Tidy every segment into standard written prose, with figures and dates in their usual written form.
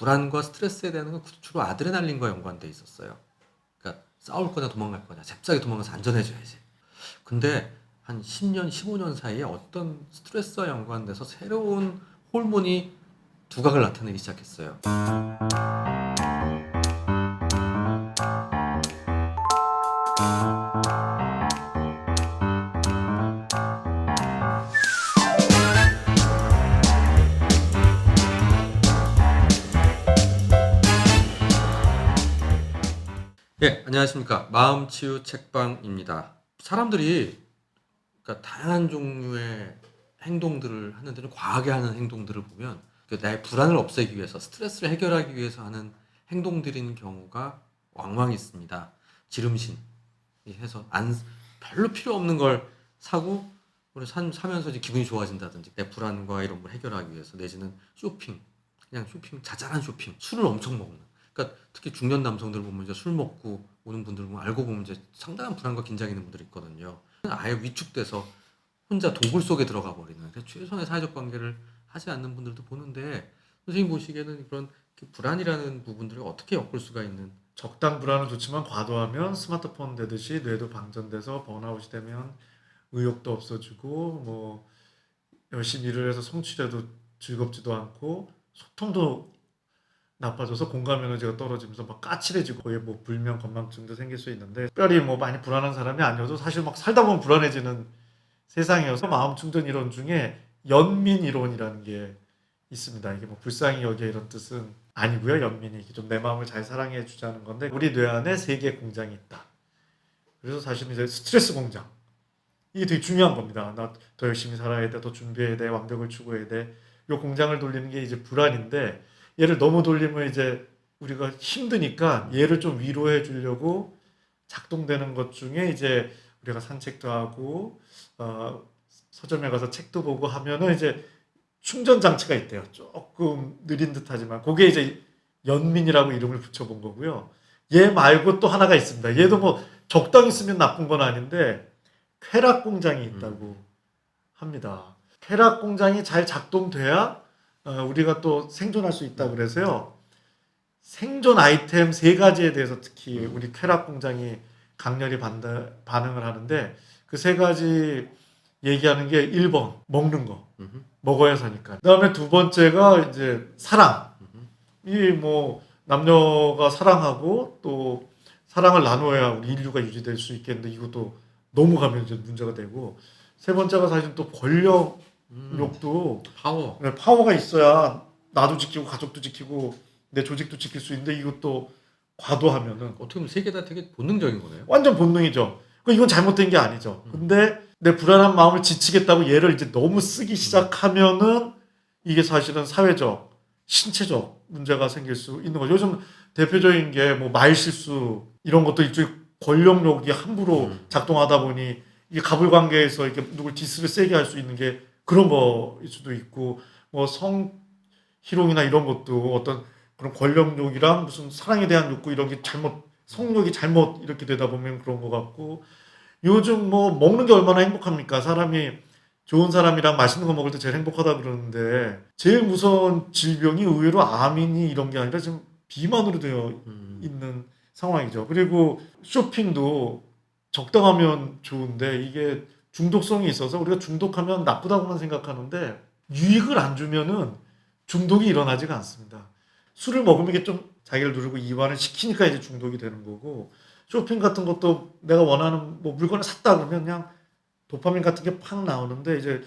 불안과 스트레스에 대한 건 주로 아드레날린과 연관돼 있었어요. 그러니까 싸울 거냐 도망갈 거냐, 잽싸게 도망가서 안전해져야지. 근데 한 10년, 15년 사이에 어떤 스트레스와 연관돼서 새로운 호르몬이 두각을 나타내기 시작했어요. 예, 안녕하십니까. 마음치유 책방입니다. 사람들이 그러니까 다양한 종류의 행동들을 하는데는 과하게 하는 행동들을 보면 나의 불안을 없애기 위해서 스트레스를 해결하기 위해서 하는 행동들인 경우가 왕왕 있습니다. 지름신 해서 별로 필요 없는 걸 사고 사면서 이제 기분이 좋아진다든지 내 불안과 이런 걸 해결하기 위해서 내지는 쇼핑, 그냥 쇼핑, 자잘한 쇼핑, 술을 엄청 먹는. 그러니까 특히 중년 남성들 보면 이제 술 먹고 오는 분들 보면 알고 보면 이제 상당한 불안과 긴장이 있는 분들이 있거든요. 아예 위축돼서 혼자 동굴 속에 들어가 버리는 최소한의 사회적 관계를 하지 않는 분들도 보는데, 선생님 보시기에는 그런 불안이라는 부분들을 어떻게 엮을 수가 있는? 적당 불안은 좋지만 과도하면 스마트폰 되듯이 뇌도 방전돼서 번아웃이 되면 의욕도 없어지고 뭐 열심히 일을 해서 성취해도 즐겁지도 않고 소통도 나빠져서 공감 에너지가 떨어지면서 막 까칠해지고 거의 뭐 불면 건망증도 생길 수 있는데, 특별히 뭐 많이 불안한 사람이 아니어도 사실 막 살다 보면 불안해지는 세상이어서 마음 충전 이론 중에 연민 이론이라는 게 있습니다. 이게 뭐 불쌍히 여기에 이런 뜻은 아니고요. 연민이 좀 내 마음을 잘 사랑해 주자는 건데, 우리 뇌 안에 세 개의 공장이 있다. 그래서 사실은 이제 스트레스 공장, 이게 되게 중요한 겁니다. 나 더 열심히 살아야 돼, 더 준비해야 돼, 완벽을 추구해야 돼. 이 공장을 돌리는 게 이제 불안인데, 얘를 너무 돌리면 이제 우리가 힘드니까 얘를 좀 위로해 주려고 작동되는 것 중에 이제 우리가 산책도 하고 서점에 가서 책도 보고 하면은 이제 충전 장치가 있대요. 조금 느린 듯하지만 그게 이제 연민이라고 이름을 붙여본 거고요. 얘 말고 또 하나가 있습니다. 얘도 뭐 적당히 쓰면 나쁜 건 아닌데 쾌락 공장이 있다고 합니다. 쾌락 공장이 잘 작동돼야 우리가 또 생존할 수 있다 그래서요. 생존 아이템 세 가지에 대해서 특히 우리 쾌락 공장이 강렬히 반응을 하는데, 그 세 가지 얘기하는 게 1번 먹는 거. 먹어야 사니까. 그다음에 두 번째가 이제 사랑. 이 뭐 남녀가 사랑하고 또 사랑을 나눠야 우리 인류가 유지될 수 있겠는데 이것도 너무 가면 이제 문제가 되고, 세 번째가 사실 또 권력욕도 파워. 파워가 있어야 나도 지키고 가족도 지키고 내 조직도 지킬 수 있는데, 이것도 과도하면은 어떻게 보면 세 개 다 되게 본능적인 거네요. 완전 본능이죠. 이건 잘못된 게 아니죠. 근데 내 불안한 마음을 지치겠다고 얘를 이제 너무 쓰기 시작하면은 이게 사실은 사회적, 신체적 문제가 생길 수 있는 거죠. 요즘 대표적인 게 뭐 말실수 이런 것도 일종의 권력욕이 함부로 작동하다 보니 이게 가불관계에서 이렇게 누굴 디스를 세게 할 수 있는 게 그런 거일 수도 있고, 뭐 성희롱이나 이런 것도 어떤 그런 권력욕이랑 무슨 사랑에 대한 욕구 이런 게 잘못, 성욕이 잘못 이렇게 되다 보면 그런 것 같고, 요즘 뭐 먹는 게 얼마나 행복합니까? 사람이 좋은 사람이랑 맛있는 거 먹을 때 제일 행복하다 그러는데, 제일 무서운 질병이 의외로 암이니 이런 게 아니라 지금 비만으로 되어 있는 상황이죠. 그리고 쇼핑도 적당하면 좋은데 이게 중독성이 있어서 우리가 중독하면 나쁘다고만 생각하는데 유익을 안 주면은 중독이 일어나지가 않습니다. 술을 먹으면 이게 좀 자기를 누르고 이완을 시키니까 이제 중독이 되는 거고, 쇼핑 같은 것도 내가 원하는 뭐 물건을 샀다 그러면 그냥 도파민 같은 게 팍 나오는데, 이제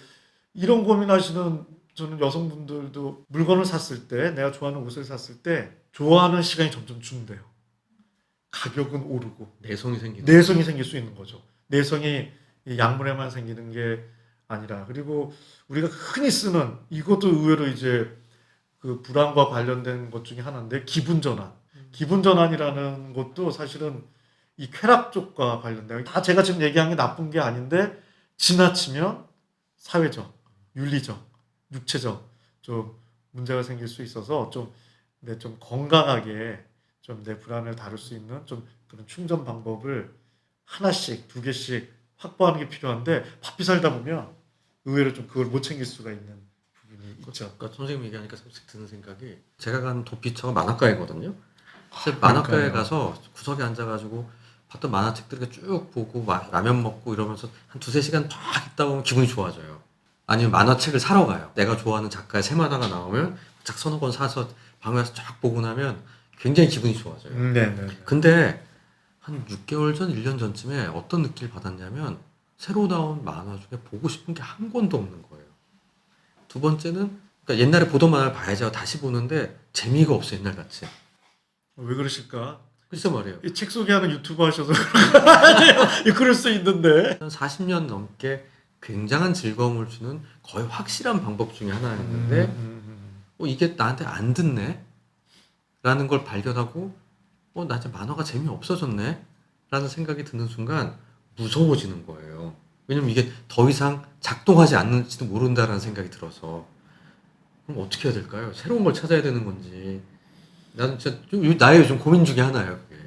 이런 고민하시는 저는 여성분들도 물건을 샀을 때, 내가 좋아하는 옷을 샀을 때 좋아하는 시간이 점점 준대요. 가격은 오르고 내성이 생기는. 내성이 생길 수 있는 거죠. 내성이 이 약물에만 생기는 게 아니라, 그리고 우리가 흔히 쓰는 이것도 의외로 이제 그 불안과 관련된 것 중에 하나인데, 기분 전환. 기분 전환이라는 것도 사실은 이 쾌락 쪽과 관련돼요. 다 제가 지금 얘기한 게 나쁜 게 아닌데 지나치면 사회적, 윤리적, 육체적 좀 문제가 생길 수 있어서 좀 건강하게 좀 내 불안을 다룰 수 있는 좀 그런 충전 방법을 하나씩, 두 개씩 확보하는 게 필요한데, 바삐 살다 보면 의외로 좀 그걸 못 챙길 수가 있는 부분이 있죠. 그러니까 선생님 얘기하니까 갑자기 드는 생각이 제가 간 도피처가 만화가이거든요. 그래서 만화가에 그러니까요. 가서 구석에 앉아가지고 봤던 만화책들 이렇게 쭉 보고 막 라면 먹고 이러면서 한 두세 시간 막 있다 보면 기분이 좋아져요. 아니면 만화책을 사러 가요. 내가 좋아하는 작가의 새 만화가 나오면 쫙 서너 권 사서 방에 와서 쫙 보고 나면 굉장히 기분이 좋아져요. 네네. 근데 한 6개월 전, 1년 전쯤에 어떤 느낌을 받았냐면 새로 나온 만화 중에 보고 싶은 게 한 권도 없는 거예요. 두 번째는 그러니까 옛날에 보던 만화를 봐야지 하고 다시 보는데 재미가 없어 옛날같이. 왜 그러실까? 글쎄 말이에요. 이 책 소개하는 유튜버 하셔서 그런 거 아니에요? 그럴 수 있는데. 한 40년 넘게 굉장한 즐거움을 주는 거의 확실한 방법 중에 하나였는데 이게 나한테 안 듣네? 라는 걸 발견하고 나 이제 만화가 재미없어졌네? 라는 생각이 드는 순간 무서워지는 거예요. 왜냐면 이게 더 이상 작동하지 않는지도 모른다라는 생각이 들어서 그럼 어떻게 해야 될까요? 새로운 걸 찾아야 되는 건지 나는 진짜 나의 요즘 고민 중에 하나예요. 그게.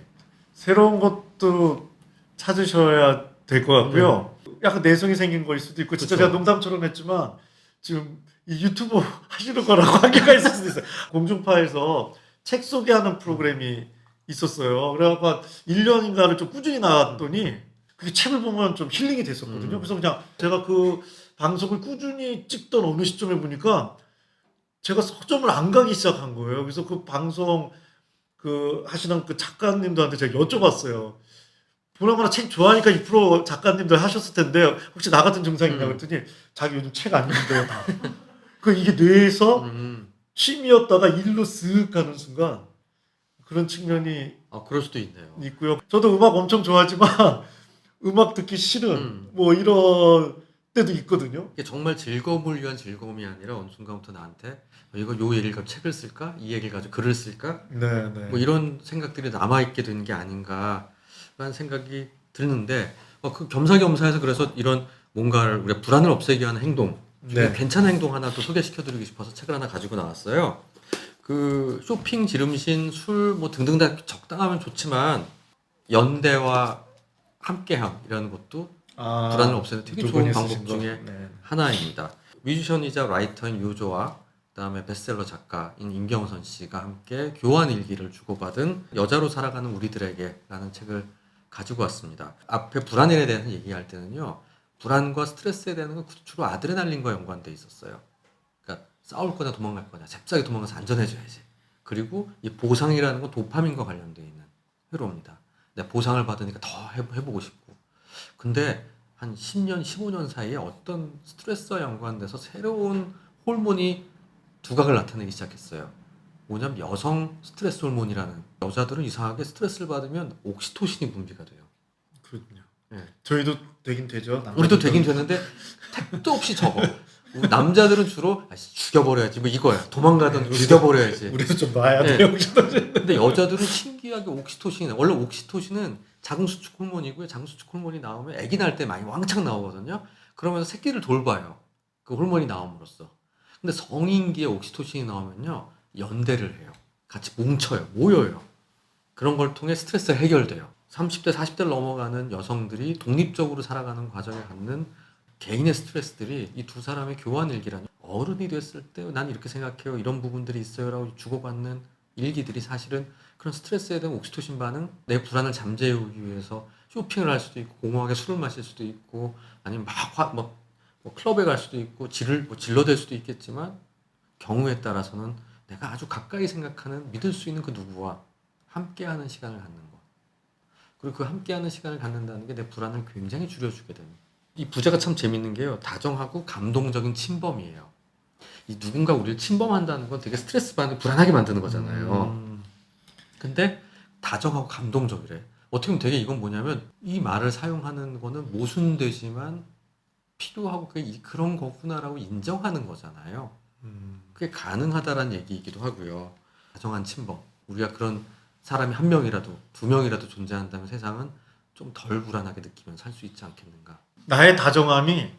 새로운 것도 찾으셔야 될 것 같고요. 약간 내성이 생긴 거일 수도 있고, 진짜 그쵸. 제가 농담처럼 했지만 지금 이 유튜브 하시는 거랑 관계가 있을 수도 있어요. 공중파에서 책 소개하는 프로그램이 있었어요. 그래갖고 1년인가를 좀 꾸준히 나왔더니 그 책을 보면 좀 힐링이 됐었거든요. 그래서 그냥 제가 그 방송을 꾸준히 찍던 어느 시점에 보니까 제가 서점을 안 가기 시작한 거예요. 그래서 그 방송 그 하시는 그 작가님들한테 제가 여쭤봤어요. 보나마나 책 좋아하니까 이 프로 작가님들 하셨을 텐데 혹시 나 같은 증상이 있냐고 했더니 자기 요즘 책 안 읽는데요. 다. 그 이게 뇌에서 취미였다가 일로 쓱 가는 순간 그런 측면이 그럴 수도 있네요. 있고요. 저도 음악 엄청 좋아하지만 음악 듣기 싫은 뭐 이런 때도 있거든요. 이게 정말 즐거움을 위한 즐거움이 아니라 어느 순간부터 나한테 이거 요 얘기를 가지고 책을 쓸까? 이 얘기를 가지고 글을 쓸까? 네네. 뭐 이런 생각들이 남아있게 된 게 아닌가라는 생각이 드는데 그 겸사겸사해서 그래서 이런 뭔가를 우리가 불안을 없애기 위한 행동 중에 네. 괜찮은 행동 하나 또 소개시켜드리고 싶어서 책을 하나 가지고 나왔어요. 그 쇼핑, 지름신, 술 뭐 등등 다 적당하면 좋지만 연대와 함께함이라는 것도 불안을 없애는 되게 두 좋은 분이 방법 쓰신 거. 중에 네. 하나입니다. 뮤지션이자 라이터인 요조와 그다음에 베스트셀러 작가인 임경선 씨가 함께 교환 일기를 주고받은 여자로 살아가는 우리들에게라는 책을 가지고 왔습니다. 앞에 불안에 대해서 얘기할 때는요. 불안과 스트레스에 대한 건 주로 아드레날린과 연관돼 있었어요. 그러니까 싸울 거냐 도망갈 거냐 잽싸게 도망가서 안전해져야지. 그리고 이 보상이라는 건 도파민과 관련되어 있는 회로입니다. 내가 보상을 받으니까 더 해보고 싶고. 근데 한 10년, 15년 사이에 어떤 스트레스와 연관돼서 새로운 호르몬이 두각을 나타내기 시작했어요. 뭐냐면 여성 스트레스 호르몬이라는 여자들은 이상하게 스트레스를 받으면 옥시토신이 분비가 돼요. 그렇군요. 예. 저희도 되긴 되죠. 우리도 되긴 되는데 택도 없이 적어. 우리 남자들은 주로 죽여버려야지 뭐 이거야. 도망가든 죽여버려야지. 우리도 좀 놔야 네. 돼요. 옥시토신. 근데 여자들은 신기하게 옥시토신이 원래 옥시토신은 자궁수축 호르몬이고요. 자궁수축 호르몬이 나오면 아기 낳을 때 많이 왕창 나오거든요. 그러면서 새끼를 돌봐요. 그 호르몬이 나옴으로써. 근데 성인기에 옥시토신이 나오면요. 연대를 해요. 같이 뭉쳐요. 모여요. 그런 걸 통해 스트레스가 해결돼요. 30대, 40대를 넘어가는 여성들이 독립적으로 살아가는 과정에 갖는 개인의 스트레스들이 이 두 사람의 교환 일기라는 어른이 됐을 때 난 이렇게 생각해요. 이런 부분들이 있어요라고 주고받는 일기들이 사실은 그런 스트레스에 대한 옥시토신 반응, 내 불안을 잠재우기 위해서 쇼핑을 할 수도 있고 공허하게 술을 마실 수도 있고 아니면 뭐 클럽에 갈 수도 있고 질러댈 수도 있겠지만 경우에 따라서는 내가 아주 가까이 생각하는 믿을 수 있는 그 누구와 함께하는 시간을 갖는 것. 그리고 그 함께하는 시간을 갖는다는 게 내 불안을 굉장히 줄여주게 됩니다. 이 부제가 참 재밌는 게요. 다정하고 감동적인 침범이에요. 이 누군가 우리를 침범한다는 건 되게 스트레스 받는 불안하게 만드는 거잖아요. 근데 다정하고 감동적이래. 어떻게 보면 되게 이건 뭐냐면 이 말을 사용하는 거는 모순되지만 필요하고 그런 거구나라고 인정하는 거잖아요. 그게 가능하다라는 얘기이기도 하고요. 다정한 침범. 우리가 그런 사람이 한 명이라도 두 명이라도 존재한다면 세상은 좀 덜 불안하게 느끼면 살 수 있지 않겠는가. 나의 다정함이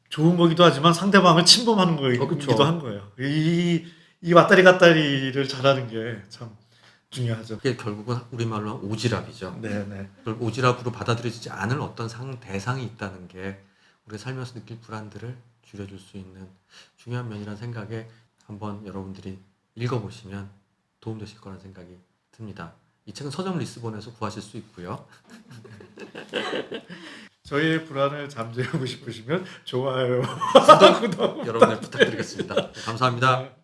좋은 거기도 하지만 상대방을 침범하는 그쵸. 거이기도 한 거예요. 이 왔다리 갔다리를 잘하는 게 참 중요하죠. 그게 결국은 우리말로 오지랖이죠. 네네. 오지랖으로 받아들여지지 않을 어떤 대상이 있다는 게 우리가 살면서 느낄 불안들을 줄여줄 수 있는 중요한 면이라는 생각에 한번 여러분들이 읽어보시면 도움되실 거라는 생각이 듭니다. 이 책은 서점 리스본에서 구하실 수 있고요. 저희의 불안을 잠재우고 싶으시면 좋아요. 구독 여러분들 부탁드리겠습니다. 네, 감사합니다.